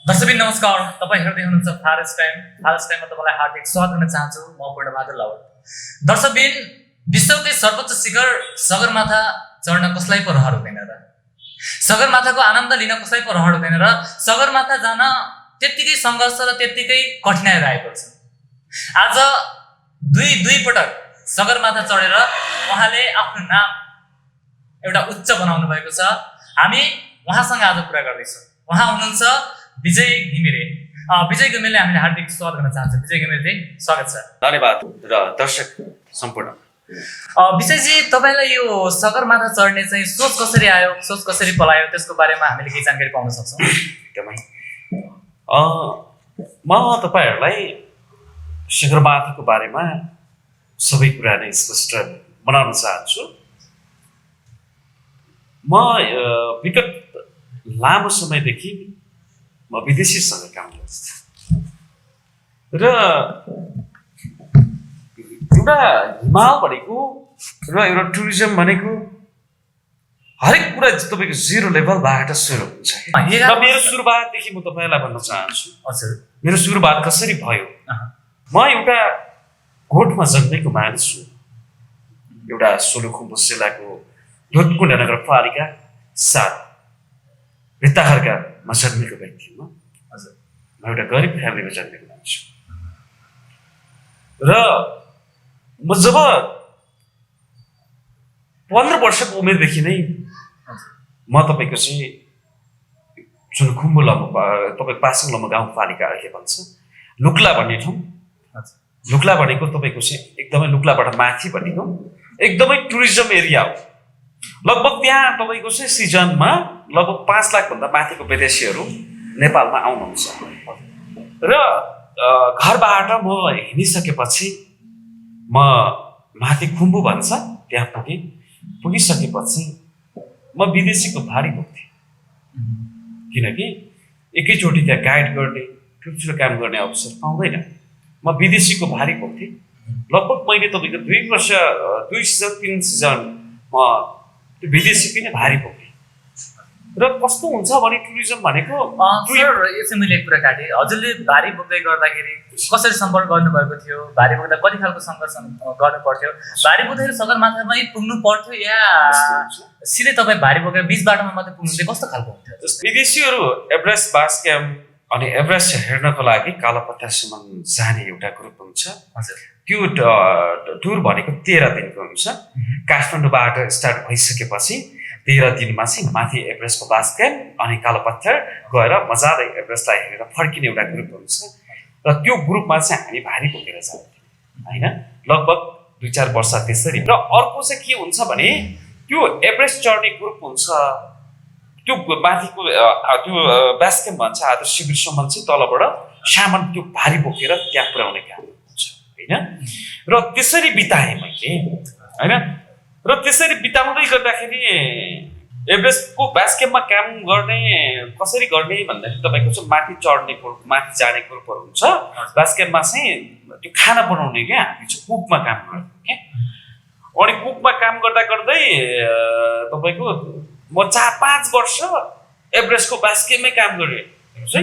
दर्शकबिन नमस्कार। तपाईँ हेर्दै हुनुहुन्छ फारेस्ट टाइममा तपाईँलाई हार्दिक स्वागत गर्न चाहन्छु। म पूर्णबहादुर लावत। दर्शकबिन, विश्वकै सर्वोच्च शिखर सगरमाथा चढ्न कसलाई पो रहर हुँदैन र? सगरमाथाको आनन्द लिन कसलाई पो रहर हुँदैन र? सगरमाथा जान त्यत्तिकै सङ्घर्ष र त्यत्तिकै कठिनाइहरू आइपर्छ। आज दुई पटक सगरमाथा चढेर उहाँले आफ्नो नाम एउटा उच्च बनाउनु भएको छ। हामी उहाँसँग आज कुरा गर्दैछौँ। उहाँ हुनुहुन्छ विजय घिमिरे। विजय घिमिरेले हामीले हार्दिक स्वागत गर्न चाहन्छौँ। विजय घिमिरेजी, स्वागत छ। धन्यवाद र दर्शक सम्पूर्ण। विजयजी, तपाईँलाई यो सगरमाथा चढ्ने चाहिँ सोच कसरी आयो, सोच कसरी पलायो, त्यसको बारेमा हामीले केही जानकारी पाउन सक्छौँ? एकदमै म तपाईँहरूलाई सगरमाथाको बारेमा सबै कुरा नै स्पष्ट बनाउन चाहन्छु। म विगत लामो समयदेखि म विदेशीसँग काम गर्छु र एउटा हिमाल भनेको र एउटा टुरिज्म भनेको हरेक कुरा तपाईँको जिरो लेभलबाट सुरु हुन्छ। र मेरो सुरुवातदेखि म तपाईँलाई भन्न चाहन्छु। हजुर, मेरो सुरुवात कसरी भयो? म एउटा गोठमा जन्मेको मानिस हुँ। एउटा सोलुखुम्बु जिल्लाको दुधकुण्ड नगरपालिका 7 भित्ताखर्कामा जन्मेको व्यक्ति हुँ। हजुर, म एउटा गरिब फ्यामिलीमा जन्मेको मान्छे र म जब 15 वर्षको उमेरदेखि नै म तपाईँको चाहिँ सोलुखुम्बु तपाईँको पासाङ लम्बा गाउँपालिका अहिले भन्छ लुक्ला भन्ने ठाउँ। लुक्ला भनेको तपाईँको चाहिँ एकदमै लुक्लाबाट माथि भनेको एकदमै टुरिज्म एरिया हो। लगभग त्यहाँ तपाईँको चाहिँ सिजनमा लगभग 5 लाखभन्दा माथिको विदेशीहरू नेपालमा आउनुहुन्छ र घरबाट म हिँडिसकेपछि म माथि खुम्बु भन्छ त्यहाँ पुगिसकेपछि म विदेशीको भारी बोक्थेँ। किनकि एकैचोटि त्यहाँ गाइड गर्ने ठुल्ठुलो काम गर्ने अवसर पाउँदैन। म विदेशीको भारी बोक्थेँ। लगभग मैले तपाईँको 2 वर्ष 2 सिजन 3 सिजन म त्यो विदेशीकै नै भारी बोकेँ। र कस्तो हुन्छ भने टुरिज्म भनेको यो चाहिँ मैले एक कुरा काटेँ। हजुरले भारी बोक्दै गर्दाखेरि कसरी सम्पर्क गर्नुभएको थियो? भारी बोक्दा कति खालको सङ्घर्ष गर्नु पर्थ्यो? भारी बोक्दाखेरि सगरमाथामै पुग्नु पर्थ्यो या सिधै तपाईँ भारी बोकेर बिच बाटोमा मात्रै पुग्नु चाहिँ कस्तो खालको हुन्थ्यो? विदेशीहरू एभरेस्ट बास क्याम्प अनि एभरेस्ट हेर्नको लागि कालोपत्थरसम्म जाने एउटा ग्रुप हुन्छ। हजुर, त्यो टुर भनेको 13 दिनको हुन्छ। काठमाडौँबाट स्टार्ट भइसकेपछि 13 दिनमा चाहिँ माथि एभरेस्टको बास क्याम्प अनि कालोपत्थर गएर मजाले एभरेस्टलाई हेरेर फर्किने एउटा ग्रुप हुन्छ। र त्यो ग्रुपमा चाहिँ हामी भारी बोकेर जान्थ्यौँ होइन, लगभग 2-4 वर्ष त्यसरी। र अर्को चाहिँ के हुन्छ भने त्यो एभरेस्ट चढ्ने ग्रुप हुन्छ, त्यो माथिको त्यो बास क्याम्प भन्छ आदर्श शिविरसम्म चाहिँ तलबाट सामान त्यो भारी बोकेर त्यहाँ पुर्याउने काम हुन्छ होइन। र त्यसरी बिताएँ मैले होइन। र त्यसरी बिताउँदै गर्दाखेरि एभरेस्टको बास क्याम्पमा काम गर्ने कसरी गर्ने भन्दाखेरि तपाईँको चाहिँ माथि चढ्ने ग्रुप माथि जाने ग्रुपहरू हुन्छ। बास क्याम्पमा चाहिँ त्यो खाना बनाउने क्या, हामी चाहिँ कुकमा काम गर्ने क्या। अनि कुकमा काम गर्दा गर्दै तपाईँको म 4-5 वर्ष एभरेस्टको बास क्याम्पमै काम गरेँ। हेर्नुहोस् है,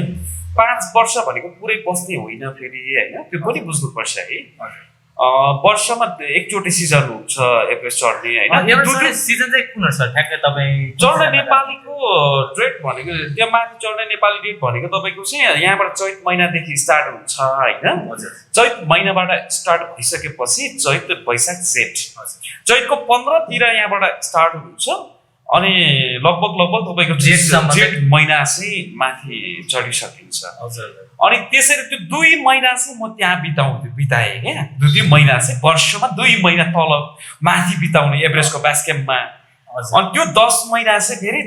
5 वर्ष भनेको पुरै बस्ने होइन फेरि होइन, त्यो पनि बुझ्नुपर्छ है। वर्षमा एकचोटि सिजन हुन्छ एभरेस्ट चढ्ने होइन। सिजन चाहिँ कुन हो सर? ठ्याक्कै तपाईँ चढ्ने नेपालीको डेट भनेको त्यहाँ माथि चढ्ने नेपाली डेट भनेको तपाईँको चाहिँ यहाँबाट चैत महिनादेखि स्टार्ट हुन्छ होइन। चैत महिनाबाट स्टार्ट भइसकेपछि चैत वैशाख जेठ, चैतको 15 यहाँबाट स्टार्ट हुन्छ अनि लगभग तपाईँको जेठ महिना चाहिँ माथि चढिसकिन्छ। अनि त्यसरी त्यो 2 महिना चाहिँ म त्यहाँ बिताएँ क्या। 2 महिना चाहिँ वर्षमा 2 महिना तल माथि बिताउने एभरेस्टको बास क्याम्पमा। अनि त्यो 10 महिना चाहिँ फेरि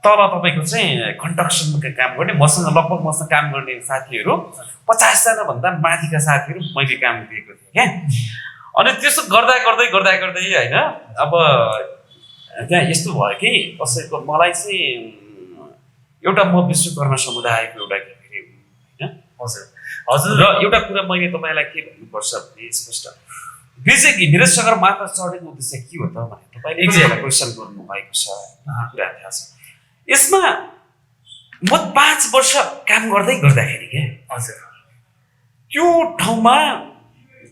तल तपाईँको चाहिँ कन्स्ट्रक्सनको काम गर्ने मसँग काम गर्ने साथीहरू 50 जना भन्दा माथिका साथीहरू मैले काम दिएको थिएँ क्या। अनि त्यसो गर्दा गर्दै होइन, अब त्यहाँ यस्तो भयो कि कसैको मलाई चाहिँ एउटा म विश्वकर्मा समुदायको एउटा हजुर। र एउटा कुरा मैले तपाईँलाई के भन्नुपर्छ भने स्पष्ट विजय घिमिरे सगरमाथा चढेको उद्देश्य के हो त भने तपाईँले क्वेसन गर्नु भएको छ, कुरा थाहा छ। यसमा म 5 वर्ष काम गर्दाखेरि के हजुर त्यो ठाउँमा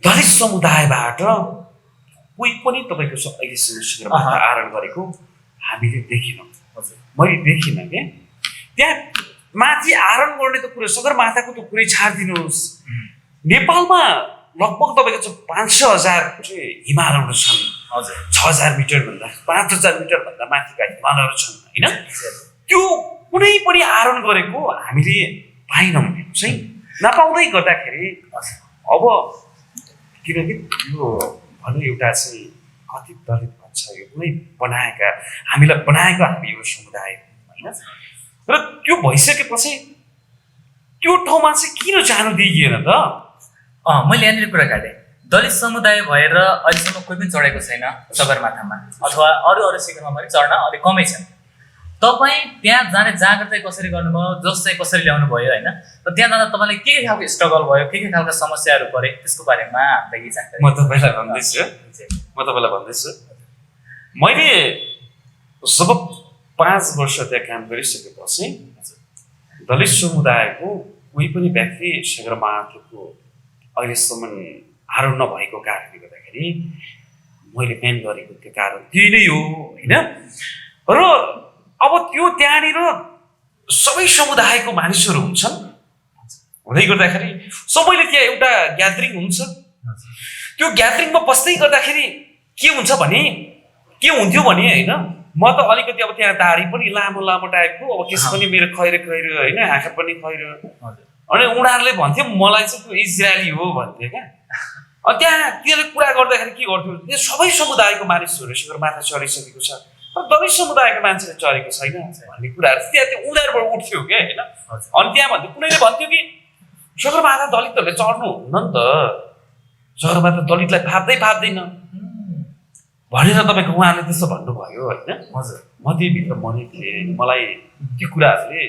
दलित समुदायबाट कोही पनि तपाईँको अहिलेसम्म सगरमाथा आरोहण गरेको हामीले देखिनौँ। हजुर मैले देखिनँ के त्यहाँ माथि आरोहण गर्ने त कुरो सगरमाथाको त कुरै छाडिदिनुहोस्। नेपालमा लगभग तपाईँको चाहिँ 500,000 चाहिँ हिमालहरू छन्। हजुर 6,000 मिटरभन्दा 5,000 मिटरभन्दा माथिका हिमालहरू छन् होइन। त्यो कुनै पनि आरोहण गरेको हामीले पाइनौँ चाहिँ। नपाउँदै गर्दाखेरि अब किनकि यो भनौँ एउटा चाहिँ कति दलित भन्छ यो कुनै बनाएका हामीलाई बनाएको हामी यो समुदाय होइन। र त्यो भइसकेपछि त्यो ठाउँमा चाहिँ किन जानु दिइएन त? मैले यहाँनिर कुरा काटेँ। दलित समुदाय भएर अहिलेसम्म कोही पनि चढेको छैन सगरमाथामा अथवा अरू शिखरमा पनि चढ्न अलिक कमै छ। तपाईँ त्यहाँ जाने जाँगर चाहिँ कसरी गर्नुभयो, जस चाहिँ कसरी ल्याउनु भयो होइन। र त्यहाँ जाँदा तपाईँले के खालको स्ट्रगल भयो, के खालका समस्याहरू परे त्यसको बारेमा हामीलाई जानकारी। म तपाईँलाई भन्दैछु मैले जब 5 वर्ष त्यहाँ काम गरिसकेपछि दलित समुदायको कोही पनि व्यक्ति सगरमाथाको अहिलेसम्म आरोहण नभएको कारणले गर्दाखेरि मैले मेन गरेको त्यो कारण त्यही नै हो होइन। र अब त्यो त्यहाँनिर सबै समुदायको मानिसहरू हुन्छन् हुँदै गर्दाखेरि सबैले त्यहाँ एउटा ग्यादरिङ हुन्छ। त्यो ग्यादरिङमा बस्दै गर्दाखेरि के हुन्छ भने के हुन्थ्यो भने होइन, म त अलिकति अब त्यहाँ दाढी पनि लामो टाइपको, अब केस पनि मेरो खैरो होइन, आँखा पनि खैरो। अनि उनीहरूले भन्थ्यो मलाई चाहिँ त्यो इजरायली हो भन्थ्यो क्या। अनि त्यहाँ त्यसले कुरा गर्दाखेरि के गर्थ्यो, त्यो सबै समुदायको मानिसहरू सगरमाथा चढिसकेको छ तर दलित समुदायको मान्छेले चढेको छैन भन्ने कुराहरू त्यहाँ उनीहरूबाट उठ्थ्यो क्या होइन। अनि त्यहाँ भन्थ्यो कुनैले भन्थ्यो कि सगरमाथा दलितहरूले चढ्नु हुन्न नि त, सगरमाथा दलितलाई फाप्दैन भनेर तपाईँको उहाँले त्यस्तो भन्नुभयो होइन। हजुर म त्योभित्र मनै थिएँ, मलाई त्यो कुराहरूले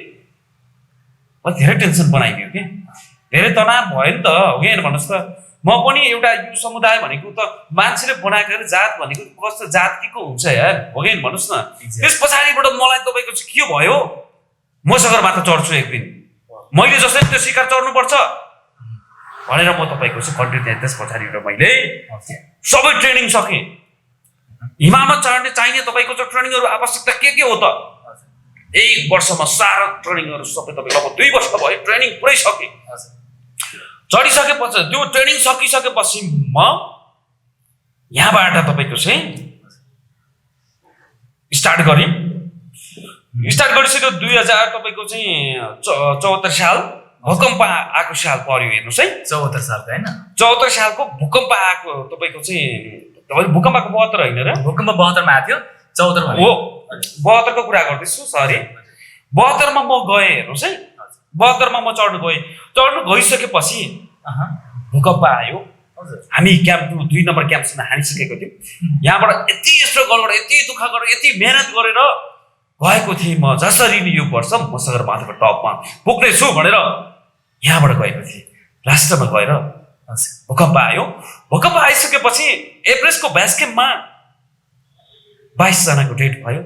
धेरै टेन्सन बनाइदियो कि धेरै तनाव भयो नि त हो कि होइन भन्नुहोस् त। म पनि एउटा यो समुदाय भनेको त मान्छेले बनाएको जात भनेको कस्तो जातिको हुन्छ यार हो कि भन्नुहोस् न। त्यस पछाडिबाट मलाई तपाईँको चाहिँ के भयो, म सगरमाथा चढ्छु एक दिन, मैले जसरी त्यो शिखर चढ्नुपर्छ भनेर म तपाईँको चाहिँ कन्टिन्यू। त्यस पछाडिबाट मैले सबै ट्रेनिङ सकेँ। हिमालमा चढ्ने चाहिने तपाईँको चाहिँ ट्रेनिङहरू आवश्यकता के हो त? 1 वर्षमा सारा ट्रेनिङहरू सबै तपाईँको अब 2 वर्ष भयो ट्रेनिङ पुरै सकेँ। चढिसकेपछि त्यो ट्रेनिङ सकिसकेपछि म यहाँबाट तपाईँको चाहिँ स्टार्ट गरिसक्यो। 2000 तपाईँको चाहिँ 74 साल भूकम्प आएको साल पर्यो हेर्नुहोस् है। 74 सालको होइन, 74 सालको भूकम्प आएको तपाईँको चाहिँ भूकम्प आएको 72 होइन र भूकम्प 72 मा आएको थियो। 74 हो 72 को कुरा गर्दैछु सरी। 72 मा म गएँ हेर्नुहोस् है। 72 मा म चढ्नु गइसकेपछि भूकम्प आयो। हामी क्याम्प 2 नम्बर क्याम्पसम्म हानिसकेको थियौँ। यहाँबाट यति स्ट्रगल गरेर यति दुःख गरेर यति मेहनत गरेर गएको थिएँ म, जसरी नि यो वर्ष म सगरमाथाको टपमा पुग्नेछु भनेर यहाँबाट गएको थिएँ। लास्टमा गएर भूकम्प आयो। भूकम्प आइसकेपछि एभरेस्टको बेस क्याम्पमा 22 जनाको डेथ भयो।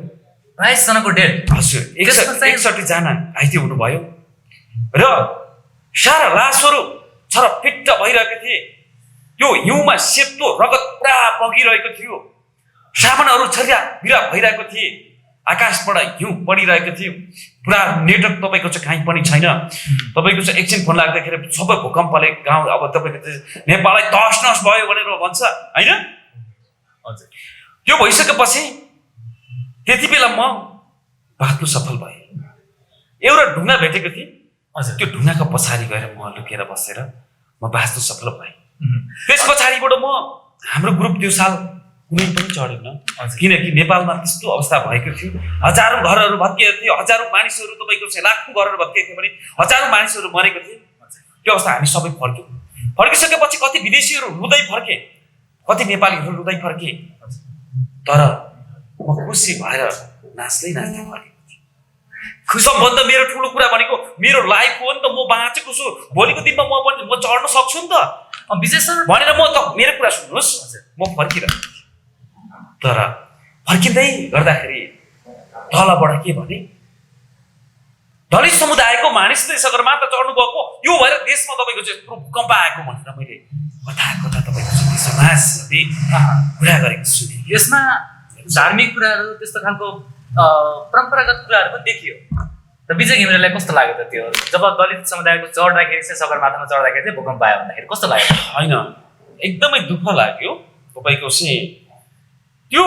22 जनाको डेथ? हजुर 61 जना घाइते हुनुभयो र सारा लासहरू छरपिट्ट भइरहेको थिए। त्यो हिउँमा सेतो रगत पुरा बगिरहेको थियो, सामानहरू छरिया भइरहेको थिए, आकाशबाट हिउँ पडिरहेको थियो, पुरा नेटवर्क तपाईँको चाहिँ कहीँ पनि छैन। तपाईँको चाहिँ एकछिन फोन लाग्दाखेरि सबै भूकम्पले गाउँ अब तपाईँको चाहिँ नेपाललाई तहस नहस भयो भनेर भन्छ होइन। हजुर त्यो भइसकेपछि त्यति बेला म बाँच्नु सफल भएँ। एउटा ढुङ्गा भेटेको थिएँ। हजुर त्यो ढुङ्गाको पछाडि गएर म लुकेर बसेर म बाँच्नु सफल भएँ। त्यस पछाडिबाट म हाम्रो ग्रुप त्यो साल कुनै पनि चढेन, किनकि नेपालमा त्यस्तो अवस्था भएको थियो। हजारौँ घरहरू भत्किएको थियो, हजारौँ मानिसहरू तपाईँको चाहिँ लाखौँ घरहरू भत्किएको थियो भने हजारौँ मानिसहरू मरेको थिए। त्यो अवस्था हामी सबै फर्क्यौँ। फर्किसकेपछि कति विदेशीहरू रुँदै फर्के, कति नेपालीहरू रुँदै फर्के, तर म खुसी भएर नाच्दै फर्केको थिएँ। सबभन्दा मेरो ठुलो कुरा भनेको मेरो लाइफ हो नि त, म बाँचेको छु, भोलिको दिनमा म चढ्न सक्छु नि त विजय सर भनेर म त मेरो कुरा सुन्नुहोस्, म फर्किरहेको थिएँ। तर फर्किँदै गर्दाखेरि तलबाट के भने दलित समुदायको मानिसले सगरमाथा चढ्नु भएको यो भएर देशमा तपाईँको चाहिँ यत्रो भूकम्प आएको भनेर मैले कथा कथा तपाईँको चाहिँ समाजले कुरा गरेको सुने। यसमा धार्मिक कुराहरू त्यस्तो खालको परम्परागत कुराहरू पनि देखियो। र विजय घिमिरेलाई कस्तो लाग्यो त त्यो जब दलित समुदायको चढ्दाखेरि चाहिँ सगरमाथामा चढ्दाखेरि चाहिँ भूकम्प आयो भन्दाखेरि कस्तो लाग्यो? होइन, एकदमै दुःख लाग्यो। तपाईँको चाहिँ त्यो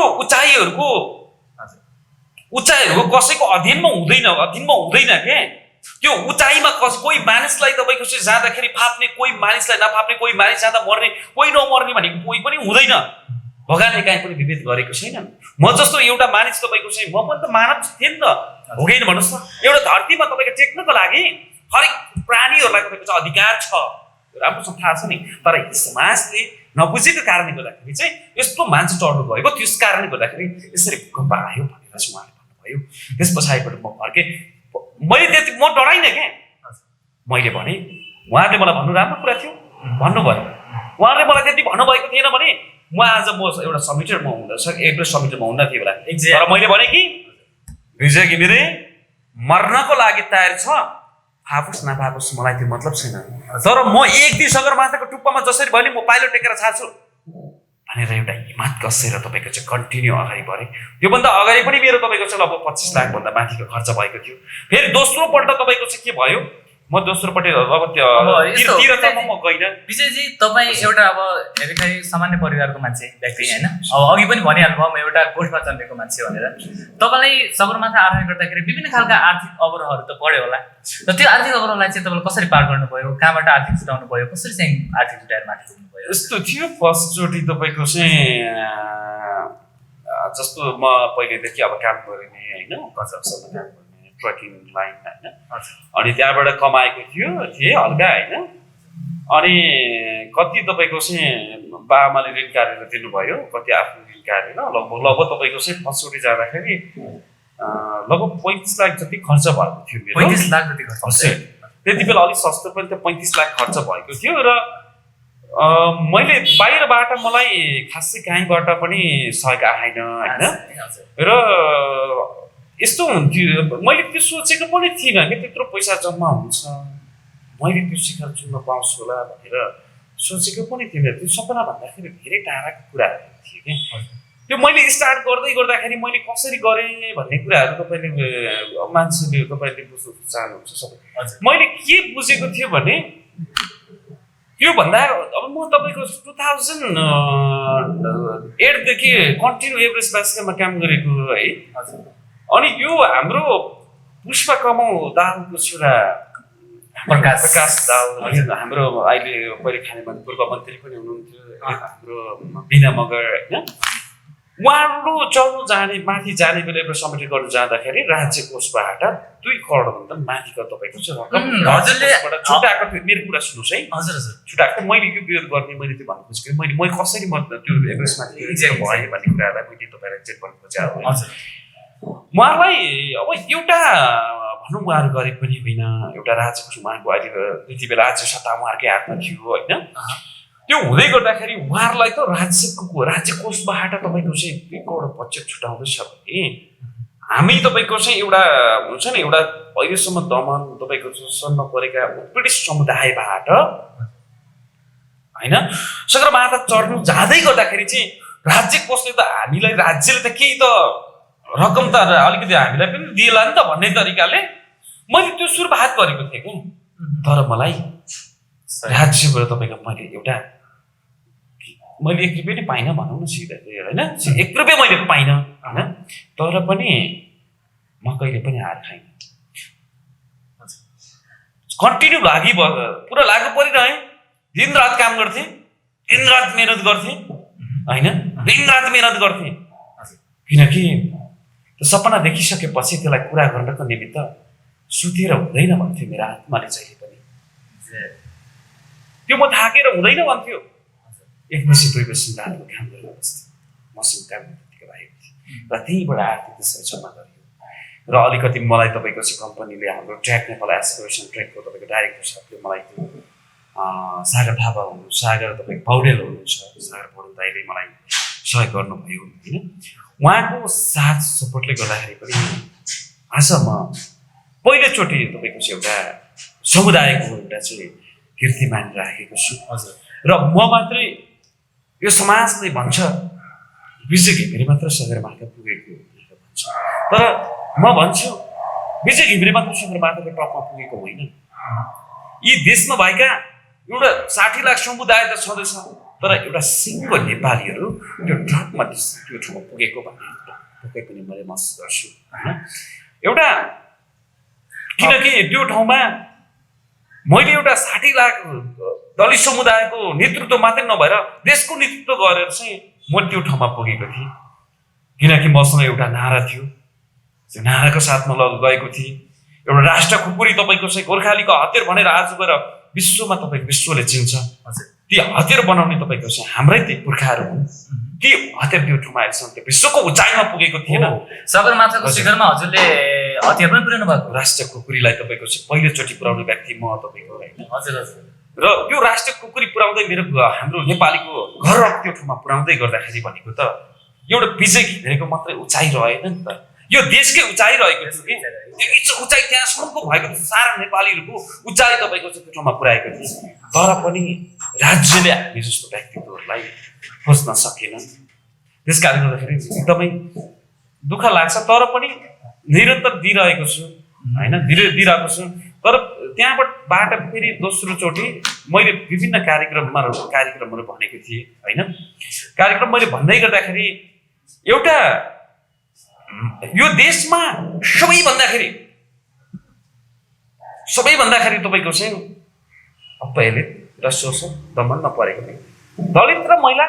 उचाइहरूको कसैको अध्ययनमा हुँदैन के। त्यो उचाइमा कोही मानिसलाई तपाईँको चाहिँ जाँदाखेरि फाप्ने, कोही मानिसलाई नफाप्ने, कोही मानिस जाँदा मर्ने, कोही नमर्ने भनेको कोही पनि हुँदैन। भगवानले काहीँ पनि विभेद गरेको छैन। म जस्तो एउटा मानिस तपाईँको चाहिँ म पनि त मानव थिएँ नि त, हो कि भन्नुहोस् त। एउटा धरतीमा तपाईँको टेक्नको लागि हरेक प्राणीहरूलाई तपाईँको चाहिँ अधिकार छ, राम्रोसँग थाहा छ नि। तर समाजले नबुझेको कारणले गर्दाखेरि चाहिँ यस्तो मान्छे चढ्नु भएको, त्यस कारणले गर्दाखेरि यसरी भूकम्प आयो भनेर चाहिँ उहाँले भन्नुभयो। त्यस पछाडिबाट म फर्केँ। म डराइनँ क्या। मैले भने उहाँले मलाई भन्नु राम्रो कुरा थियो, भन्नुभयो। उहाँले मलाई त्यति भन्नुभएको थिएन भने म एउटा समिटरमा एभरेस्ट समिटरमा हुन्न थिएँ होला। तर मैले भने कि विजय घिमिरे मर्नको लागि तयार छ, फापुस् नफापुस् मलाई त्यो मतलब छैन। तर म एक दिन सगरमाथाको टुप्पामा जसरी भने म पाइलो टेकेर छाड्छु भनेर एउटा हिम्मत कसेर तपाईँको चाहिँ कन्टिन्यू अगाडि बढेँ। त्योभन्दा अगाडि पनि मेरो तपाईँको चाहिँ लगभग 25 लाखभन्दा माथिको खर्च भएको थियो। फेरि दोस्रोपल्ट तपाईँको चाहिँ के भयो, म दोस्रोपट्टि अब तीर्थमा म गइनँ। विजयजी तपाईँ एउटा अब हेरेकै सामान्य परिवारको मान्छे व्यक्ति होइन, अब अघि पनि भनिहाल्नुभयो म एउटा गोठमा जन्मेको मान्छे भनेर। तपाईँलाई सगरमाथा आरोहण गर्दाखेरि विभिन्न खालका आर्थिक अवरोहहरू त पढ्यो होला, र त्यो आर्थिक अवरोहलाई चाहिँ तपाईँले कसरी पार गर्नुभयो, कहाँबाट आर्थिक जुटाउनु भयो, कसरी चाहिँ आर्थिक जुटाएर माथि पुग्नुभयो? यस्तो थियो, फर्स्टचोटि तपाईँको चाहिँ जस्तो म पहिलेदेखि अब काम गरिने होइन, कन्स्ट्रक्सनमा काम गर्ने ट्रकिङ लाइन होइन, अनि त्यहाँबाट कमाएको थिएँ हल्का होइन। अनि कति तपाईँको चाहिँ बाबामाले ऋण काटेर दिनुभयो, कति आफ्नो ऋण काटेर लगभग तपाईँको चाहिँ फर्स्टचोटि जाँदाखेरि लगभग 35 लाख जति खर्च भएको थियो मेरो। 35 लाख जति खर्च? त्यति बेला अलिक सस्तो पनि थियो, 35 लाख खर्च भएको थियो। र मैले बाहिरबाट मलाई खासै कहीँबाट पनि सहयोग आएन होइन। र यस्तो हुन्थ्यो, मैले त्यो सोचेको पनि थिइनँ कि त्यत्रो पैसा जम्मा हुन्छ, मैले त्यो शिखर चुन्न पाउँछु होला भनेर सोचेको पनि थिइनँ। त्यो सपना भन्दाखेरि धेरै टाढाको कुराहरू थियो कि। त्यो मैले स्टार्ट गर्दाखेरि मैले कसरी गरेँ भन्ने कुराहरू तपाईँले मान्छेले तपाईँले बुझ्नु चाहनुहुन्छ सबै। मैले के बुझेको थियो भने त्योभन्दा अब म तपाईँको 2008 देखि कन्टिन्यू एभरेस्ट बास्केटमा काम गरेको है। अनि यो हाम्रो पुष्पा कमाउ दालको छोरा प्रकाश दाल हाम्रो अहिले पहिले खाने पूर्व मन्त्री पनि हुनुहुन्थ्यो, हाम्रो बिना मगर होइन। उहाँहरू चढ्नु जाने माथि जाने बेला एउटा समिट गर्नु जाँदाखेरि राज्य कोषबाट 2 करोडभन्दा माथिको तपाईँको चाहिँ रकम छुट्याएको थियो। मेरो कुरा सुन्नुहोस् है, हजुर हजुर छुट्याएको थियो। मैले यो विरोध गर्ने मैले त्यो भन्नु खोजेको मैले कसरी त्यो एभरेस्टमा भएँ भन्ने कुरालाई मैले तपाईँलाई चेक गर्नु खोजेँ। उहाँलाई अब एउटा भनौँ उहाँहरू गरिब पनि होइन, एउटा राज्यको उहाँको अहिले त्यति बेला राज्य सत्ता उहाँहरूकै हातमा थियो होइन। त्यो हुँदै गर्दाखेरि उहाँहरूलाई त राज्य कोषबाट तपाईँको चाहिँ 2 करोड बजेट छुट्याउँदैछ भने हामी तपाईँको चाहिँ एउटा हुन्छ नि एउटा अहिलेसम्म दमन तपाईँको शोषण नपरेका उत्पीडित समुदायबाट होइन सगरमाथा चढ्नु जाँदै गर्दाखेरि चाहिँ राज्य कोषले त हामीलाई राज्यले त केही त रकम त अलिकति हामीलाई पनि दिएला नि त भन्ने तरिकाले मैले त्यो सुरुवात गरेको थिएँ कि। तर मलाई राज्यबाट तपाईँको मैले 1 रुपियाँ नै पाइनँ भनौँ न सिधा होइन, 1 रुपियाँ मैले पाइनँ होइन। तर पनि म कहिले पनि हार खाइनँ, कन्टिन्यू पुरा लागु परिरहेँ। दिनरात काम गर्थेँ, दिनरात मेहनत गर्थेँ होइन, दिनरात मेहनत गर्थेँ। किनकि त्यो सपना देखिसकेपछि त्यसलाई पुरा गर्नको निमित्त सुतेर हुँदैन भन्थ्यो मेरो आत्माले जहिले पनि। त्यो म थाकेर हुँदैन भन्थ्यो। 1 वर्ष 2 वर्ष रातको काम गरेर बस्थेँ, मसिन काम त्यतिको भएको थियो र त्यहीँबाट आर्थिक त्यसरी जम्मा गरियो। र अलिकति मलाई तपाईँको चाहिँ कम्पनीले हाम्रो ट्र्याक नेपाल एस्पिरेसन ट्र्याकको तपाईँको डाइरेक्टर साहबले मलाई त्यो सागर थापा हुनुहुन्छ, सागर तपाईँको पौडेल हुनुहुन्छ, सागर पौडेल दाइले मलाई सहयोग गर्नुभयो होइन। उहाँको साथ सपोर्टले गर्दाखेरि पनि आज म पहिलोचोटि तपाईँको चाहिँ एउटा समुदायको एउटा चाहिँ कीर्तिमान राखेको छु। हजुर। र म मात्रै यो समाजले भन्छ विजय घिमिरे मात्र सगरमाथा पुगेको भनेर भन्छ, तर म भन्छु विजय घिमिरे मात्र सगरमाथाको टपमा पुगेको होइन। यी देशमा भएका एउटा 60 लाख समुदाय त छँदैछ, तर एउटा सिङ्गो नेपालीहरू त्यो ट्रकमा त्यो ठाउँमा पुगेको भन्ने पक्कै पनि मैले महसुस गर्छु होइन। एउटा किनकि त्यो ठाउँमा मैले एउटा 60 लाख दलित समुदायको नेतृत्व मात्रै नभएर देशको नेतृत्व गरेर चाहिँ म त्यो ठाउँमा पुगेको थिएँ, किनकि मसँग एउटा नारा थियो। त्यो नाराको साथमा गएको थिएँ। एउटा राष्ट्र खुकुरी तपाईँको चाहिँ गोर्खालीको हतियार भनेर आज गएर विश्वमा तपाईँको विश्वले चिन्छ। ती हतियार बनाउने तपाईँको चाहिँ हाम्रै ती पुर्खाहरू हुन्। ती हतियार त्यो ठाउँमा अहिलेसम्म त्यो विश्वको उचाइमा पुगेको थिएन। सगरमाथाको शिखरमा हजुरले हतियार पनि पुर्याउनु भएको? राष्ट्रिय खुकुरीलाई तपाईँको चाहिँ पहिलोचोटि पुर्याउने व्यक्ति म तपाईँको होइन। हजुर हजुर। र त्यो राष्ट्रिय खुकुरी पुर्याउँदै मेरो हाम्रो नेपालीको घर त्यो ठाउँमा पुर्याउँदै गर्दाखेरि भनेको त एउटा विजय घिमिरेको मात्रै उचाइ रहेन नि त, यो देशकै उचाइ रहेको थियो कि। त्यो उचाइ त्यहाँसम्मको भएको सारा नेपालीहरूको उचाइ तपाईँको चाहिँ त्यो ठाउँमा पुर्याएको थियो, तर पनि राज्यले हामी जस्तो व्यक्तित्वहरूलाई खोज्न सकेन। त्यस कारणले गर्दाखेरि एकदमै दुःख लाग्छ, तर पनि निरन्तर दिइरहेको छु होइन, दिइरहेको छु। तर त्यहाँबाट फेरि दोस्रोचोटि मैले विभिन्न कार्यक्रमहरू भनेको थिएँ होइन। कार्यक्रम मैले भन्दै गर्दाखेरि एउटा यो देशमा सबैभन्दाखेरि तपाईँको चाहिँ अपहेलित र शोषण दमन नपरेको दलित र महिला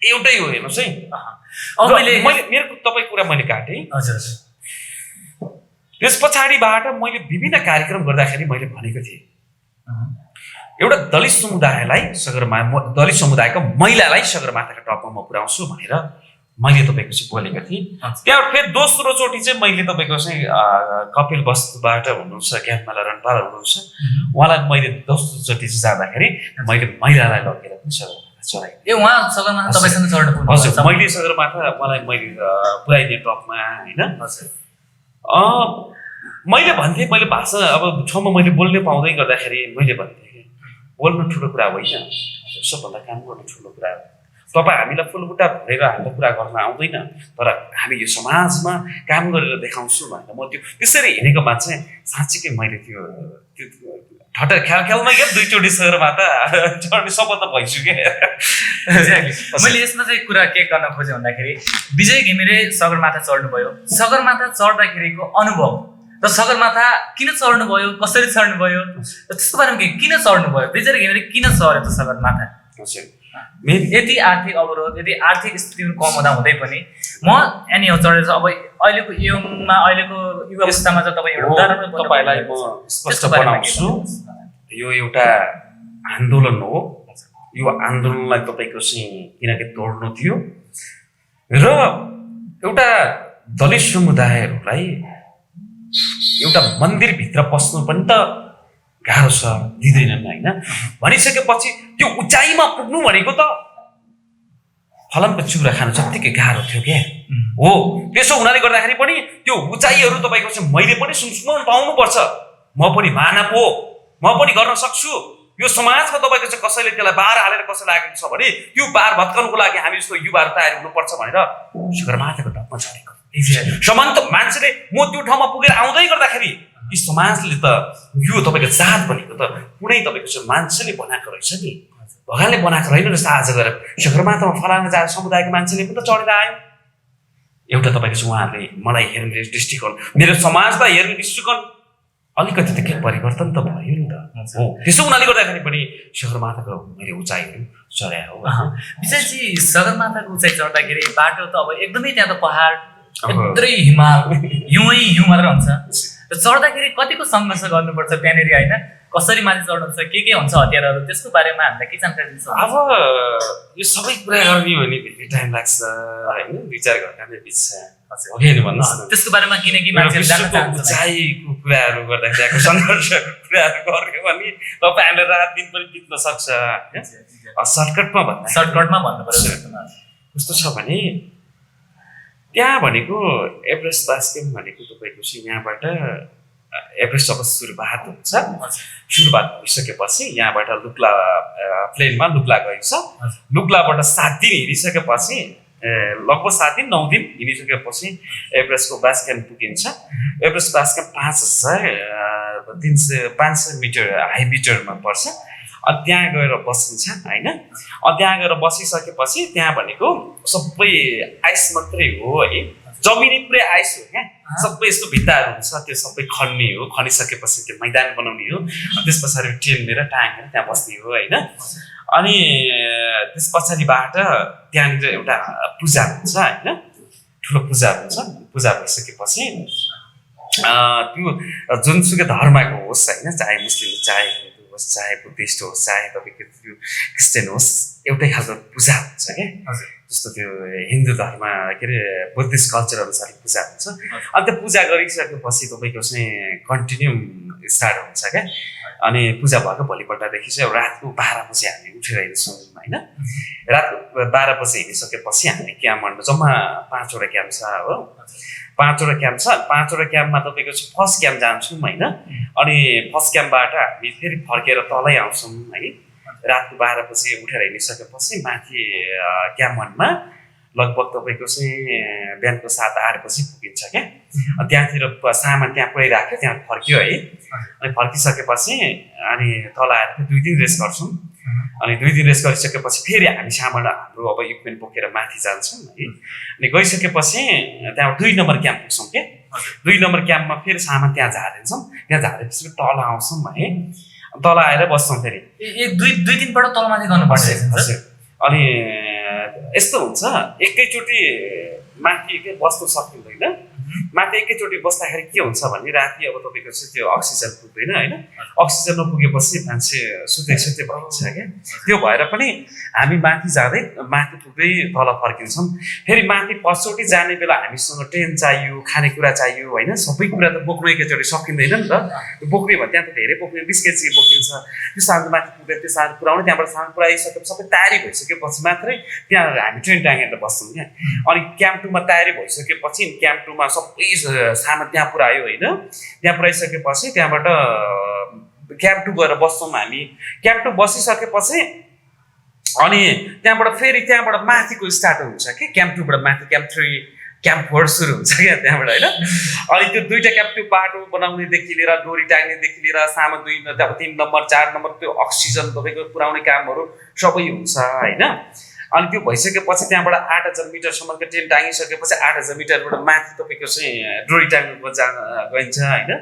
एउटै हो। हेर्नुहोस् है, मेरो तपाईँ कुरा मैले काटेँ। हजुर। त्यस पछाडिबाट मैले विभिन्न कार्यक्रम गर्दाखेरि मैले भनेको थिएँ एउटा दलित समुदायको महिलालाई सगरमाथाको टपमा म पुर्याउँछु भनेर मैले तपाईँको चाहिँ बोलेको थिएँ। त्यहाँ फेरि दोस्रोचोटि चाहिँ मैले तपाईँको चाहिँ कपिल वस्तुबाट हुनुहुन्छ ज्ञानमाला रनपाल हुनुहुन्छ, उहाँलाई मैले दोस्रोचोटि चाहिँ जाँदाखेरि मैले महिलालाई लगेर पनि सगरमाथा चढाएँ। उहाँ सगरमाथा तपाईँसँग चढ्नु? हजुर, मैले सगरमाथा उहाँलाई मैले पुर्याइदिएँ टपमा होइन। मैले भन्थेँ, मैले भाषा अब ठाउँमा मैले बोल्नै पाउँदै गर्दाखेरि मैले भन्थेँ बोल्नु ठुलो कुरा होइन, सबभन्दा काम गर्नु ठुलो कुरा हो। तपाईँ हामीलाई फुलबुट्टा भरेर हाम्रो कुरा गर्न आउँदैन, तर हामी यो समाजमा काम गरेर देखाउँछु भनेर म त्यो त्यसरी हिँडेको मान्छे साँच्चीकै मैले त्यो ठट्टा ख्यालमै क्या दुईचोटि सगरमाथा चढ्ने शपथ त भइसु क्या। मैले यसमा चाहिँ कुरा के गर्न खोजेँ भन्दाखेरि विजय घिमिरे सगरमाथा चढ्नुभयो, सगरमाथा चढ्दाखेरिको अनुभव र सगरमाथा किन चढ्नुभयो, कसरी चढ्नुभयो, त्यसको बारेमा किन चढ्नुभयो, विजय घिमिरे किन चढ्यो त सगरमाथा? यति आर्थिक अवरोध, यदि आर्थिक स्थिति कम हुँदै पनि म एनिहाउ चढेर अब अहिलेको युगमा अहिलेको युवा अवस्थामा चाहिँ तपाईँ एउटा उदाहरण तपाईँलाई म स्पष्ट बनाउँछु। यो एउटा आन्दोलन हो, यो आन्दोलनलाई तपाईँको चाहिँ किनकि तोड्नु थियो र एउटा दलित समुदायहरूलाई एउटा मन्दिरभित्र पस्नु पनि त गाह्रो छ, दिँदैनन् होइन। भनिसकेपछि त्यो उचाइमा पुग्नु भनेको त फलमको चिउरा खानु जत्तिकै गाह्रो थियो क्या हो। त्यसो हुनाले गर्दाखेरि पनि त्यो उचाइहरू तपाईँको चाहिँ मैले पनि सुन्न पाउनुपर्छ। म पनि मानव हो, म पनि गर्न सक्छु। यो समाजमा तपाईँको चाहिँ कसैले त्यसलाई बार हालेर कसैलाई आएको छ भने त्यो बार भत्काउनुको लागि हामी जस्तो युवाहरू तयार हुनुपर्छ भनेर सगरमाथाको टपमा चढेको। समान्त मान्छेले म त्यो ठाउँमा पुगेर आउँदै गर्दाखेरि यी समाजले त यो तपाईँको जात भनेको त कुनै तपाईँको चाहिँ मान्छेले बनाएको रहेछ नि, भगवानले बनाएको रहेन जस्तो आज गएर सगरमाथामा फलाना जात समुदायको मान्छेले पनि त चढेर आयो। एउटा तपाईँको चाहिँ उहाँहरूले मलाई हेर्ने दृष्टिकोण, मेरो समाजलाई हेर्ने दृष्टिकोण अलिकति त के परिवर्तन त भयो नि त हो। त्यसो हुनाले गर्दाखेरि पनि सगरमाथाको मैले उचाइहरू चढाए हो। विजयजी, सगरमाथाको उचाइ चढ्दाखेरि बाटो त अब एकदमै त्यहाँ त पहाड, यत्रै हिमाल, हिउँ मात्र हुन्छ। चढ्दाखेरि कतिको सङ्घर्ष गर्नुपर्छ त्यहाँनिर होइन, कसरी माथि चढ्नुहुन्छ, के हुन्छ हतियारहरू, त्यसको बारेमा हामीलाई के जानकारी दिन्छ? अब यो सबै कुरा गर्ने भने धेरै टाइम लाग्छ होइन, 2-4 घन्टामै बित्छ हो कि भन्नुहोस् न। त्यसको बारेमा किनकि मान्छेले जान्न चाहन्छ, उचाइको कुराहरू गर्दाखेरि सङ्घर्षको कुराहरू गर्यो भने तपाईँहरूले रात दिन पनि बित्न सक्छ। सर्टकटमा भन्नु पर्यो। कस्तो छ भने त्यहाँ भनेको एभरेस्ट बास क्याम्प भनेको तपाईँको चाहिँ यहाँबाट एभरेस्ट जब सुरुवात हुन्छ सुरुवात भइसकेपछि यहाँबाट लुक्ला प्लेनमा लुक्ला गइन्छ लुक्लाबाट 7 दिन हिँडिसकेपछि लगभग 7 दिन 9 दिन हिँडिसकेपछि एभरेस्टको बेस क्याम्प पुगिन्छ Everest base camp 5,500 metre high मिटरमा पर्छ अनि त्यहाँ गएर बसिन्छ होइन त्यहाँ गएर बसिसकेपछि त्यहाँ भनेको सबै आइस मात्रै हो है जमिनै पुरै आइस हो क्या सबै यस्तो भित्ताहरू हुन्छ त्यो सबै खन्ने हो खनिसकेपछि त्यो मैदान बनाउने हो त्यस पछाडि ट्रेन लिएर टाँगेर त्यहाँ बस्ने हो होइन अनि त्यस पछाडिबाट त्यहाँनिर एउटा पूजा हुन्छ होइन ठुलो पूजा हुन्छ पूजा भइसकेपछि त्यो जुनसुकै धर्मको होस् होइन चाहे मुस्लिम चाहे हिन्दू होस् चाहे बुद्धिस्ट होस् चाहे तपाईँको त्यो क्रिस्चियन होस् एउटै खालको पूजा हुन्छ क्या जस्तो त्यो हिन्दू धर्म के अरे बुद्धिस्ट कल्चर अनुसार पूजा हुन्छ अनि त्यो पूजा गरिसकेपछि तपाईँको चाहिँ कन्टिन्यू स्टार्ट हुन्छ क्या अनि पूजा भएको भोलिपल्टदेखि चाहिँ रातको 12 बजी हामी उठेर हिँड्छौँ होइन रातको 12 बजी हिँडिसकेपछि हामी क्याम्पमा जम्मा 5वटा क्याम्प छ हो 5वटा क्याम्प छ 5वटा क्याम्पमा तपाईँको चाहिँ फर्स्ट क्याम्प जान्छौँ होइन अनि फर्स्ट क्याम्पबाट हामी फेरि फर्केर तलै आउँछौँ है रातको 12 बजी उठेर हिँडिसकेपछि माथि क्याम्प 1मा लगभग तपाईँको चाहिँ बिहानको 7-8 बजी पुगिन्छ क्या त्यहाँतिर सामान त्यहाँ पुऱ्याइराख्यो त्यहाँ फर्क्यो है अनि फर्किसकेपछि अनि तल आएर 2 दिन रेस्ट गर्छौँ अनि 2 दिन रेस्ट गरिसकेपछि फेरि हामी सामान हाम्रो अब इक्विपमेन्ट बोकेर माथि जान्छौँ है अनि गइसकेपछि त्यहाँ 2 नम्बर क्याम्प पुग्छौँ क्या 2 नम्बर क्याम्पमा फेरि सामान त्यहाँ झारिन्छौँ त्यहाँ झारेपछि तल आउँछौँ है तल आएर बस्छौँ फेरि दुई दिनबाट तलमाथि गर्नुपर्छ अनि यस्तो हुन्छ एकैचोटि माथि बस्नु सकिँदैन माथि एकैचोटि बस्दाखेरि के हुन्छ भने राति अब तपाईँको चाहिँ त्यो अक्सिजन पुग्दैन होइन अक्सिजन नपुगेपछि मान्छे सुत्दै भइन्छ क्या त्यो भएर पनि हामी माथि जाँदै माथि पुग्दै तल फर्किन्छौँ फेरि माथि पछौटि जाने बेला हामीसँग टेन्ट चाहियो खानेकुरा चाहियो होइन सबै कुरा त बोक्नु एकैचोटि सकिँदैन नि त बोक्ने भने त्यहाँ त धेरै बोक्ने 20 केजी बोकिन्छ त्यो सामान माथि पुगेर त्यो सामान पुऱ्याउने त्यहाँबाट सामान पुऱ्याइसकेपछि सबै तयारी भइसकेपछि मात्रै त्यहाँ हामी ट्रेन टाँगेर बस्छौँ क्या अनि क्याम्प 2मा तयारी भइसकेपछि क्याम्प 2मा सबै सामान त्यहाँ पुऱ्यायो होइन त्यहाँ पुऱ्याइसकेपछि त्यहाँबाट क्याम्प 2 गएर बस्छौँ हामी क्याम्प 2 बसिसकेपछि अनि त्यहाँबाट माथिको स्टार्ट हुन्छ कि क्याम्प 2बाट माथि क्याम्प 3 क्याम्प 4 सुरु हुन्छ क्या त्यहाँबाट होइन अनि त्यो 2टा क्याम्प त्यो बाटो बनाउनेदेखि लिएर डोरी टाङ्नेदेखि लिएर सामान 2 नम्बर 3 नम्बर 4 नम्बर त्यो अक्सिजन तपाईँको पुऱ्याउने कामहरू सबै हुन्छ होइन अनि त्यो भइसकेपछि त्यहाँबाट 8,000 मिटरसम्मको ट्रेन टाँगिसकेपछि 8,000 मिटरबाट माथि तपाईँको चाहिँ डोरी टाङ्नु गइन्छ होइन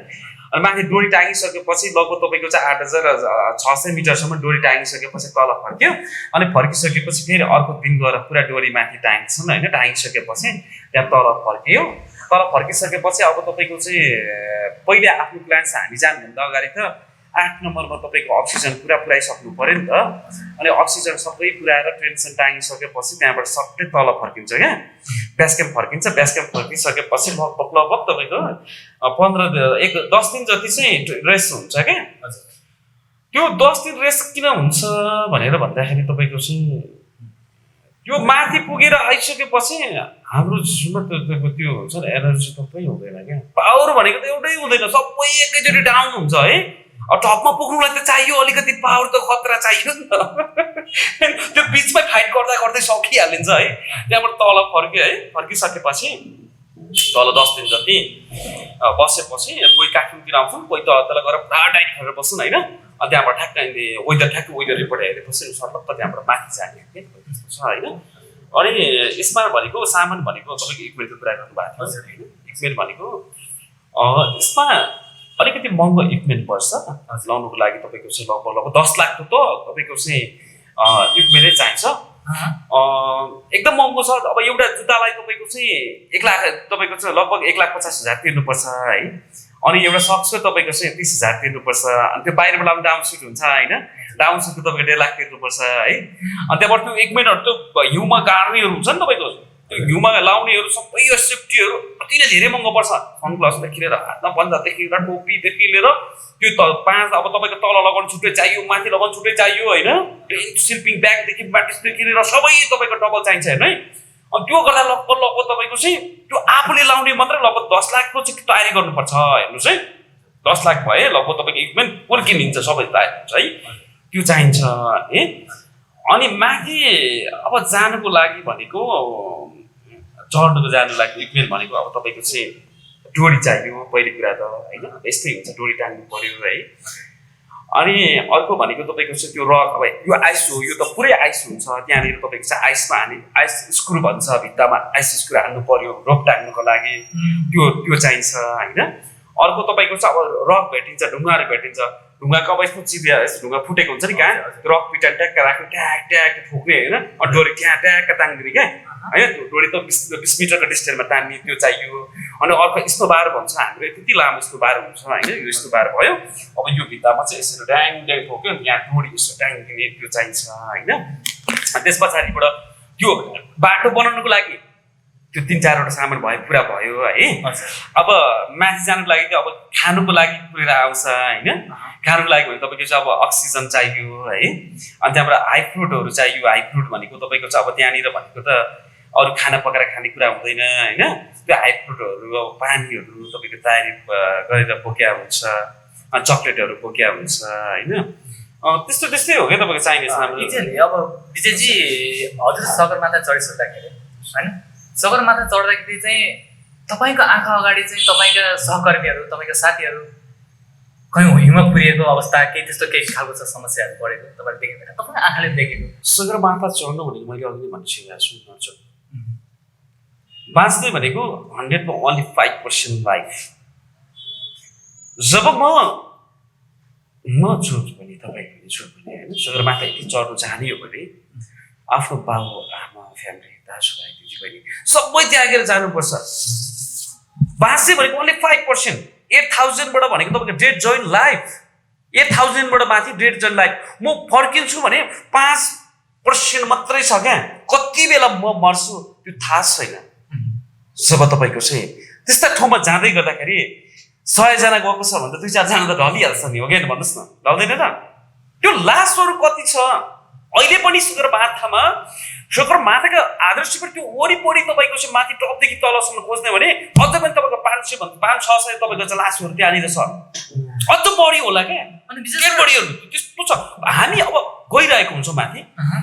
अनि माथि डोरी टाँगिसकेपछि लगभग तपाईँको चाहिँ 8,600 मिटरसम्म डोरी टाँगिसकेपछि तल फर्क्यो अनि फर्किसकेपछि फेरि अर्को दिन गएर पुरा डोरी माथि टाँग्छन् होइन टाँगिसकेपछि त्यहाँ तल फर्क्यो तल फर्किसकेपछि अब तपाईँको चाहिँ पहिले आफ्नो प्लान छ हामी जानुभन्दा अगाडि त 8 नम्बरमा तपाईँको अक्सिजन पुरा पुऱ्याइसक्नु पऱ्यो नि त अनि अक्सिजन सबै पुऱ्याएर ट्रेनसन टाँगिसकेपछि त्यहाँबाट सट्टै तल फर्किन्छ क्या बेस क्याम्प फर्किन्छ बेस क्याम्प फर्किसकेपछि लगभग तपाईँको 10 दिन जति चाहिँ रेस्ट हुन्छ क्या त्यो 10 दिन रेस्ट किन हुन्छ भनेर भन्दाखेरि तपाईँको चाहिँ त्यो माथि पुगेर आइसकेपछि हाम्रो जिउमा त्यो हुन्छ नि एनर्जी तपाईँ हुँदैन क्या पावर भनेको त एउटै हुँदैन सबै एकैचोटि डाउन हुन्छ है टपमा पुग्नुलाई त चाहियो अलिकति पावर त खतरा चाहियो नि त त्यो बिचमा फाइट गर्दै सकिहालिन्छ है त्यहाँबाट तल फर्क्यो है फर्किसकेपछि तल 10 दिन जति बसेपछि कोही काठमाडौँतिर आउँछन् कोही तल गएर पुरा टाइट गरेर बस्छन् होइन अनि त्यहाँबाट ठ्याक्कै वेदर रिपोर्ट हेरेपछि सर्लक्क त्यहाँबाट माथि जाने के त्यस्तो छ होइन अनि यसमा भनेको सामान भनेको तपाईँको इक्विपमेन्टको कुरा गर्नुभएको थियो होइन इक्विपमेन्ट भनेको यसमा अलिकति महँगो इक्विपमेन्ट पर्छ लाउनुको लागि तपाईँको चाहिँ लगभग 10 लाखको त तपाईँको चाहिँ इक्विपमेन्टै चाहिन्छ एकदम महँगो छ अब एउटा जुत्तालाई तपाईँको चाहिँ 1 लाख तपाईँको चाहिँ लगभग 1,50,000 तिर्नुपर्छ है अनि एउटा सक्सको तपाईँको चाहिँ 30,000 तिर्नुपर्छ अनि त्यो बाहिरबाट आउने डाउन सुट हुन्छ होइन डाउन सुटको तपाईँको 1.5 लाख तिर्नुपर्छ है अनि त्यहाँबाट त्यो इक्विपमेन्टहरू त्यो हिउँमा गाड्नेहरू हुन्छ नि तपाईँको त्यो हिउँमा लाउनेहरू सबै यो सेफ्टीहरू अति नै धेरै महँगो पर्छ सनग्लासदेखि लिएर हातमा पन्जादेखि लिएर टोपीदेखि लिएर त्यो अब तपाईँको तल लगाउनु छुट्टै चाहियो माथि लगाउनु छुट्टै चाहियो होइन स्लिपिङ ब्यागदेखि म्याट्रेसदेखि लिएर सबै तपाईँको डबल चाहिन्छ हेर्नु है अनि त्यो गर्दा लगभग तपाईँको चाहिँ त्यो आफूले लाउने मात्रै लगभग 10 लाखको चाहिँ तयारी गर्नुपर्छ हेर्नुहोस् है 10 लाख भए लगभग तपाईँको इक्विपमेन्ट उर्किन्छ सबै तयार हुन्छ है त्यो चाहिन्छ है अनि माथि अब जानुको लागि भनेको चढ्नुको जानु लागि इक्विपमेन्ट भनेको अब तपाईँको चाहिँ डोरी चाहियो पहिलो कुरा त होइन यस्तै हुन्छ डोरी टाङ्नु पर्यो है अनि अर्को भनेको तपाईँको चाहिँ त्यो रक अब यो आइस हो यो त पुरै आइस हुन्छ त्यहाँनिर तपाईँको चाहिँ आइसमा हाने आइस स्क्रु भन्छ भित्तामा आइस स्क्रु हान्नु पर्यो रोप टाङ्नुको लागि त्यो चाहिन्छ होइन अर्को तपाईँको चाहिँ अब रक भेटिन्छ ढुङ्गाहरू भेटिन्छ ढुङ्गाको अब यस्तो चिबिया यस्तो ढुङ्गा फुटेको हुन्छ नि कहाँ रक पिटा ट्याक्क राख्नु ट्याक ट्याक ठोक्ने होइन अनि डोरी ट्याक ट्याक्क तान्दिने क्या होइन त्यो डोरी त 20 मिटरको डिस्टेन्समा तान्ने त्यो चाहियो अनि अर्को यस्तो बार भन्छ हाम्रो त्यति लामो यस्तो बार हुन्छ होइन यो यस्तो बार भयो अब यो भित्तामा चाहिँ यसरी ड्याङ ड्याङ ठोक्यो यहाँ डोरी यसो ड्याङ दिने त्यो चाहिन्छ होइन त्यस पछाडिबाट त्यो बाटो बनाउनुको लागि त्यो 3-4वटा सामान भयो पुरा भयो है अब माथि जानुको लागि चाहिँ अब खानुको लागि कुरा आउँछ होइन खानुको लागि भने तपाईँको चाहिँ अब अक्सिजन चाहियो है अनि त्यहाँबाट हाई फ्रुटहरू चाहियो हाई फ्रुट भनेको तपाईँको चाहिँ अब त्यहाँनिर भनेको त अरू खाना पकाएर खाने कुरा हुँदैन होइन त्यो हाई फ्रुटहरू अब पानीहरू तपाईँको तयारी गरेर बोक्या हुन्छ चक्लेटहरू बोक्या हुन्छ होइन त्यस्तो त्यस्तै हो क्या तपाईँको चाहिने सामान अब विजयजी हजुर सगरमाथा चढिसक्दाखेरि होइन सगरमाथा चढ्दाखेरि चाहिँ तपाईँको आँखा अगाडि चाहिँ तपाईँका सहकर्मीहरू तपाईँका साथीहरू कहीँ हिउँमा पुरिएको अवस्था केही त्यस्तो केही खालको छ समस्याहरू परेको तपाईँले देखेको तपाईँको आँखाले देखेको सगरमाथा चढ्नु भनेको मैले अघि भनिसकेको छु बाँच्ने भनेको 100 मा ओन्ली 5% लाइफ जब म छु भने तपाईँको छु भने होइन सगरमाथा यति चढ्नु चाहने हो भने आफ्नो बाउ आमा फ्यामिली दाजुभाइ दिदीबहिनी सबै त्यागेर जानुपर्छ बाँच्ने भनेको ओन्ली 5% 8,000बाट भनेको तपाईँको डेड जोइन लाइफ 8,000बाट माथि डेड जोइन लाइफ म फर्किन्छु भने 5% मात्रै छ क्या कति बेला म मर्छु त्यो थाहा छैन जब तपाईँको चाहिँ त्यस्ता ठाउँमा जाँदै गर्दाखेरि 100जना गएको छ भने त 2-4जना त ढलिहाल्छ नि हो कि भन्नुहोस् न ढल्दैन त त्यो लासहरू कति छ अहिले पनि सगरमाथामा सगरमाथाको आदर्शबाट त्यो वरिपरि तपाईँको चाहिँ माथि टपदेखि तलसम्म खोज्ने भने अझ पनि तपाईँको 500-600 तपाईँको चाहिँ लासहरू त्यहाँनिर छ अझ बढी होला क्या अनि विशेष बढीहरू त्यस्तो छ हामी अब गइरहेको हुन्छौँ माथि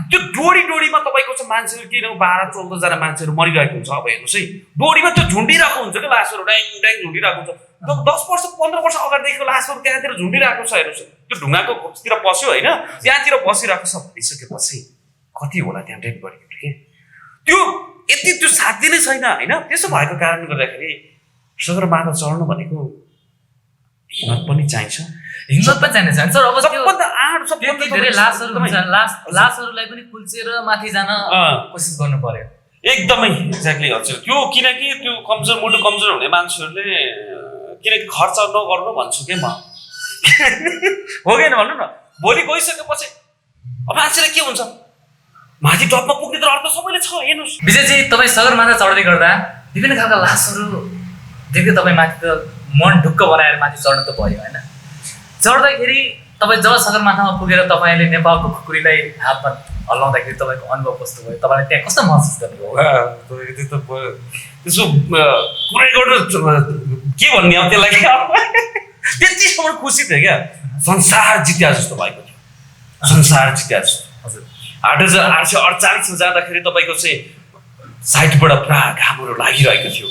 त्यो डोरीमा तपाईँको चाहिँ मान्छेहरू किन 12-14जना मान्छेहरू मरिरहेको हुन्छ अब हेर्नुहोस् है डोरीमा त्यो झुन्डिरहेको हुन्छ क्या लासहरू ड्याङ ड्याङ झुन्डिरहेको हुन्छ 10 वर्ष 15 वर्ष अगाडिदेखिको लासहरू त्यहाँतिर झुन्डिरहेको छ हेर्नुहोस् त्यो ढुङ्गाको खोजतिर पस्यो होइन त्यहाँतिर बसिरहेको छ भइसकेपछि कति होला त्यहाँ डेड बडीहरू के त्यो यति त्यो साध्य नै छैन होइन त्यसो भएको कारणले गर्दाखेरि सगरमाथा चढ्नु भनेको हिम्मत पनि चाहिन्छ हिम्मत पनि चाहिन्छ सर अब सबभन्दा आँट सबभन्दा धेरै लासहरू हुन्छ लासहरूलाई पनि कुल्चेर माथि जान कोसिस गर्नु पर्यो एकदमै एक्ज्याक्टली हजुर त्यो किनकि त्यो कमजोर मुटु कमजोर हुने मान्छेहरूले किनकि खर्च नगर्नु भन्छु के म हो कि भन्नु न भोलि गइसकेपछि मान्छेले के हुन्छ माथि टपमा पुग्ने त अर्थ सबैले छ हेर्नुहोस् विजयजी तपाईँ सगरमाथा चढ्दै गर्दा विभिन्न खालका लासहरू देख्दै तपाईँ माथि त मन ढुक्क बनाएर माथि चढ्नु त भयो होइन चढ्दाखेरि तपाईँ जब सगरमाथामा पुगेर तपाईँले नेपालको खुकुरीलाई हातमा हल्लाउँदाखेरि तपाईँको अनुभव कस्तो भयो तपाईँले त्यहाँ कस्तो महसुस गर्नुभयो त्यसो कुरै गर्नु के भन्ने अब त्यसलाई त्यतिसम्म खुसी थियो क्या संसार जित्या जस्तो भएको थियो संसार जित्या जस्तो हजुर 8,848 जाँदाखेरि तपाईँको चाहिँ साइडबाट पुरा घामहरू लागिरहेको थियो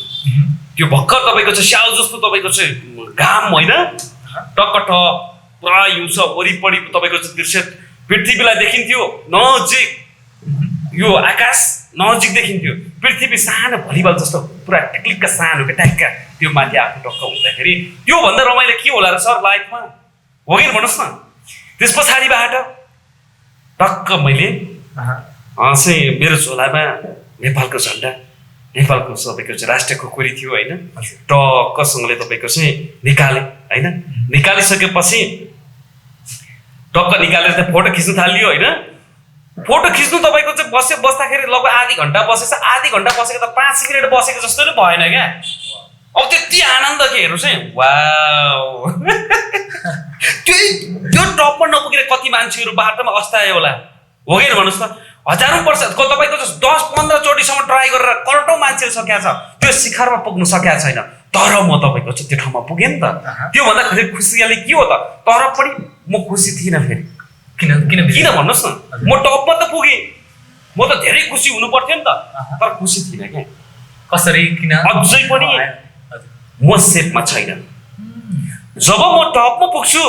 त्यो भर्खर तपाईँको चाहिँ स्याउ जस्तो तपाईँको चाहिँ घाम होइन टक्क पुरा हिउँछ वरिपरि तपाईँको चाहिँ दृश्य पृथ्वीलाई देखिन्थ्यो नजिक यो आकाश नजिक देखिन्थ्यो पृथ्वी सानो भलिबल जस्तो पुरा टिक्लिक्क सानो ट्याक्क त्यो माथि आफू टक्क हुँदाखेरि त्योभन्दा रमाइलो के होला र सर लाइफमा हो कि भन्नुहोस् न त्यस पछाडिबाट टक्क मैले चाहिँ मेरो झोलामा नेपालको झन्डा नेपालको तपाईँको चाहिँ राष्ट्रिय खुकुरी थियो होइन टक्कसँगले तपाईँको चाहिँ निकालेँ होइन निकालिसकेपछि टक्क निकालेर त्यहाँ फोटो खिच्नु थालियो होइन फोटो खिच्नु तपाईँको चाहिँ बस्दाखेरि लगभग आधी घन्टा बसेछ आधी घन्टा बसेको त 5 मिनट बसेको जस्तो नै भएन क्या अब त्यति आनन्द के हेर्नुहोस् है वाउ त्यो टपमा नपुगेर कति मान्छेहरू बाटोमा अस्तायो होला हो कि भन्नुहोस् न हजारौँ वर्ष तपाईँको 10-15 चोटिसम्म ट्राई गरेर करोडौँ मान्छेहरू सकिया छ त्यो शिखरमा पुग्नु सकिया छैन तर म तपाईँको चाहिँ त्यो ठाउँमा पुगेँ नि त त्यो भन्दाखेरि खुसियाली के हो त तर पनि म खुसी थिइनँ फेरि किन किन किन भन्नुहोस् न म टपमा त पुगेँ म त धेरै खुसी हुनु पर्थ्यो नि त तर खुसी थिइनँ क्या कसरी किन अझै पनि म सेपमा छैन जब म टपमा पुग्छु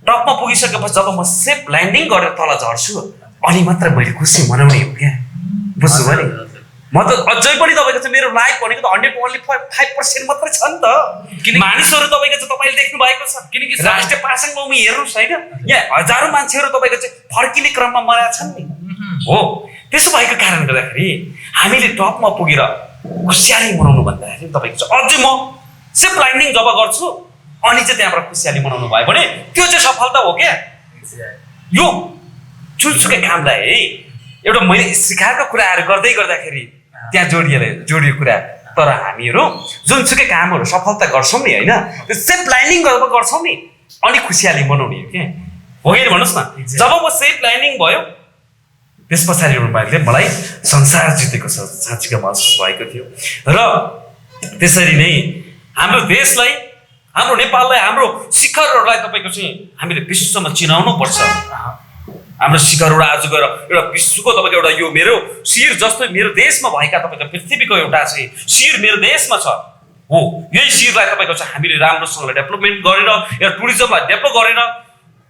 टपमा पुगिसकेपछि जब म सेफ ल्यान्डिङ गरेर तल झर्छु अनि मात्र मैले खुसी मनाउने हो क्या बुझ्नुभयो नि म त अझै पनि तपाईँको चाहिँ मेरो लाइफ भनेको त 100% मात्रै छ नि त मानिसहरू तपाईँको चाहिँ तपाईँले देख्नु भएको छ किनकि राष्ट्रिय पासाङमा उमी हेर्नुहोस् होइन यहाँ हजारौँ मान्छेहरू तपाईँको चाहिँ फर्किने क्रममा मरेका छन् नि हो त्यसो भएको कारणले गर्दाखेरि हामीले टपमा पुगेर खुसियाली मनाउनु भन्दाखेरि तपाईँको चाहिँ अझै म सेफ ल्यान्डिङ जब गर्छु अनि चाहिँ त्यहाँबाट खुसियाली मनाउनु भयो भने त्यो चाहिँ सफलता हो क्या यो जुनसुकै कामलाई है एउटा मैले सिकाएको कुराहरू गर्दै गर्दाखेरि त्यहाँ जोडियो कुरा तर हामीहरू जुनसुकै कामहरू सफलता गर्छौँ नि होइन त्यो सेफ ल्यान्डिङ जब गर्छौँ नि अनि खुसियाली मनाउने हो क्या हो कि भन्नुहोस् न जब म सेफ ल्यान्डिङ भयो त्यस पछाडि मैले मलाई संसार जितेको साँच्चीको महसुस भएको थियो र त्यसरी नै हाम्रो देशलाई हाम्रो नेपाललाई हाम्रो शिखरहरूलाई तपाईँको चाहिँ हामीले विश्वमा चिनाउनु पर्छ हाम्रो शिखरहरू आज गएर एउटा विश्वको तपाईँको एउटा यो मेरो शिर जस्तो मेरो देशमा भएका तपाईँको पृथ्वीको एउटा चाहिँ शिर मेरो देशमा छ हो यही शिरलाई तपाईँको चाहिँ हामीले राम्रोसँगले डेभलपमेन्ट गरेर या टुरिज्मलाई डेभलप गरेर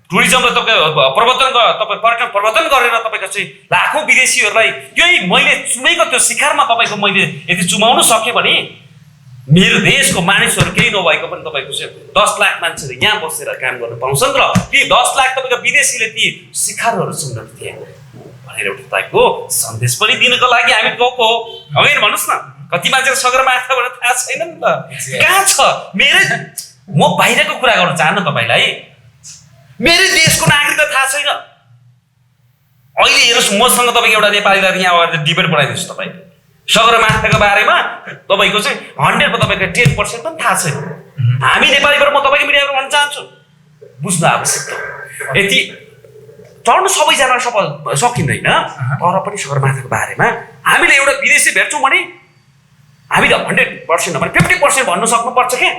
टुरिज्मलाई तपाईँ पर्यटन प्रवर्धन गरेर तपाईँको चाहिँ लाखौँ विदेशीहरूलाई यही मैले चुमेको त्यो शिखरमा तपाईँको मैले यदि चुमाउनु सकेँ भने मेरो देशको मानिसहरू केही नभएको पनि तपाईँको चाहिँ 10 लाख मान्छेहरू यहाँ बसेर काम गर्न पाउँछन् र ती 10 लाख तपाईँको विदेशीले ती शिखरहरू सुन्न थिए भनेर एउटा तपाईँको सन्देश पनि दिनको लागि हामी गएको हो अघि भन्नुहोस् न कति मान्छेको सगरमाथा भनेर थाहा छैन नि त कहाँ छ मेरै म बाहिरको कुरा गर्न चाहन्न तपाईँलाई मेरै देशको नागरिकता थाहा छैन अहिले हेर्नुहोस् मसँग तपाईँको एउटा नेपालीलाई यहाँ आएर डिबेट बनाइदिनुहोस् तपाईँले सगरमाथाको बारेमा तपाईँको चाहिँ 100 तपाईँको 10% पनि थाहा छैन हामी नेपालीबाट म तपाईँको मिडियाबाट भन्न चाहन्छु बुझ्नु आवश्यक हो यति चढ्नु सबैजना सकिँदैन तर पनि सगरमाथाको बारेमा हामीले एउटा विदेशी भेट्छौँ भने हामी त 100% नभने 50% भन्नु सक्नुपर्छ क्या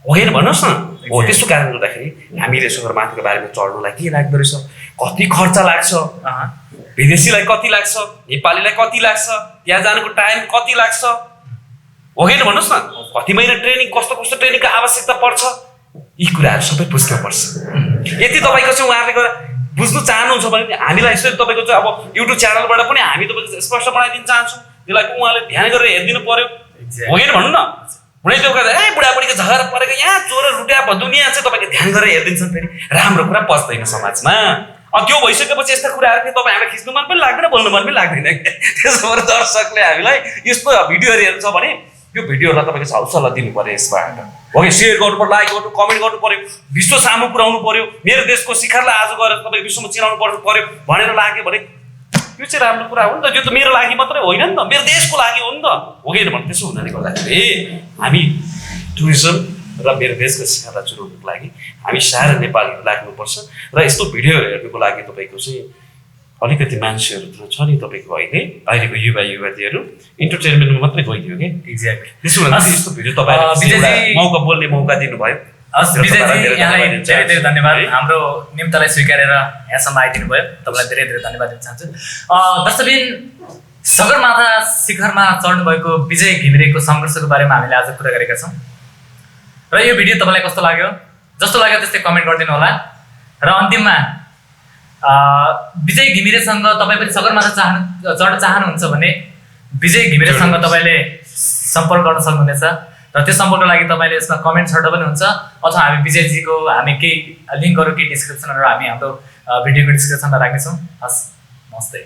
हो कि भन्नुहोस् न हो त्यस्तो कारणले गर्दाखेरि हामीले सगरमाथाको बारेमा चढ्नुलाई के लाग्दो रहेछ कति खर्च लाग्छ विदेशीलाई कति लाग्छ नेपालीलाई कति लाग्छ त्यहाँ जानुको टाइम कति लाग्छ हो कि भन्नुहोस् न कति महिना ट्रेनिङ कस्तो कस्तो ट्रेनिङको आवश्यकता पर्छ यी कुराहरू सबै बुझ्नुपर्छ यदि तपाईँको चाहिँ उहाँहरूले गएर बुझ्नु चाहनुहुन्छ भने हामीलाई यसरी तपाईँको चाहिँ अब युट्युब च्यानलबाट पनि हामी तपाईँको स्पष्ट बनाइदिन चाहन्छौँ त्यसलाई उहाँले ध्यान गरेर हेरिदिनु पर्यो हो कि भन्नु न हुँदै त्यो गर्दा बुढाबुढीको झगडा परेको यहाँ चोर रुट्या दुनियाँ चाहिँ तपाईँको ध्यान गरेर हेरिदिन्छन् फेरि राम्रो कुरा पस्दैन समाजमा त्यो भइसकेपछि यस्ता कुराहरू फेरि तपाईँ हामीलाई खिच्नु मन पनि लाग्दैन बोल्नु मन पनि लाग्दैन त्यसो भएर दर्शकले हामीलाई यस्तो भिडियोहरू हेर्नु छ भने यो भिडियोहरूलाई तपाईँको हौसला दिनु पर्यो यसबाट हो कि सेयर गर्नु पर्यो लाइक गर्नु कमेन्ट गर्नु पर्यो विश्व सामु पुऱ्याउनु पर्यो मेरो देशको शिखरलाई आज गएर तपाईँ विश्वमा चिनाउनु पर्यो भनेर लाग्यो भने यो चाहिँ राम्रो कुरा हो नि त यो त मेरो लागि मात्रै होइन नि त मेरो देशको लागि हो नि त हो कि भने त्यसो हुनाले गर्दाखेरि हामी टुरिज्म र मेरो देशको शिखरलाई चुनाउनुको लागि हामी सारा नेपालीहरू लाग्नुपर्छ र यस्तो भिडियोहरू हेर्नुको लागि तपाईँको चाहिँ अलिकति मान्छेहरू छ नि तपाईँको अहिलेको युवा युवतीहरू इन्टरटेनमेन्टमा मात्रै गइदियो कि एक्ज्याक्टली त्यसो भने यस्तो भिडियो तपाईँले मौका बोल्ने मौका दिनुभयो विजयजी यहाँलाई धेरै धेरै धन्यवाद हाम्रो निम्तालाई स्वीकारेर यहाँसम्म आइदिनु भयो तपाईँलाई धेरै धेरै धन्यवाद दिन चाहन्छु दर्शकबिन सगरमाथा शिखरमा चढ्नु भएको विजय घिमिरेको सङ्घर्षको बारेमा हामीले आज कुरा गरेका छौँ र यो भिडियो तपाईँलाई कस्तो लाग्यो जस्तो लाग्यो त्यस्तै कमेन्ट गरिदिनु होला र अन्तिममा विजय घिमिरेसँग तपाईँ पनि सगरमाथा चढ्न चाहनुहुन्छ भने विजय घिमिरेसँग तपाईँले सम्पर्क गर्न सक्नुहुनेछ र त्यो सम्पर्कको लागि तपाईँले यसमा कमेन्ट छर्दा पनि हुन्छ अथवा हामी विजयजीको हामी केही लिङ्कहरू केही डिस्क्रिप्सनहरू हामी हाम्रो भिडियोको डिस्क्रिप्सनमा राख्नेछौँ हस् नमस्ते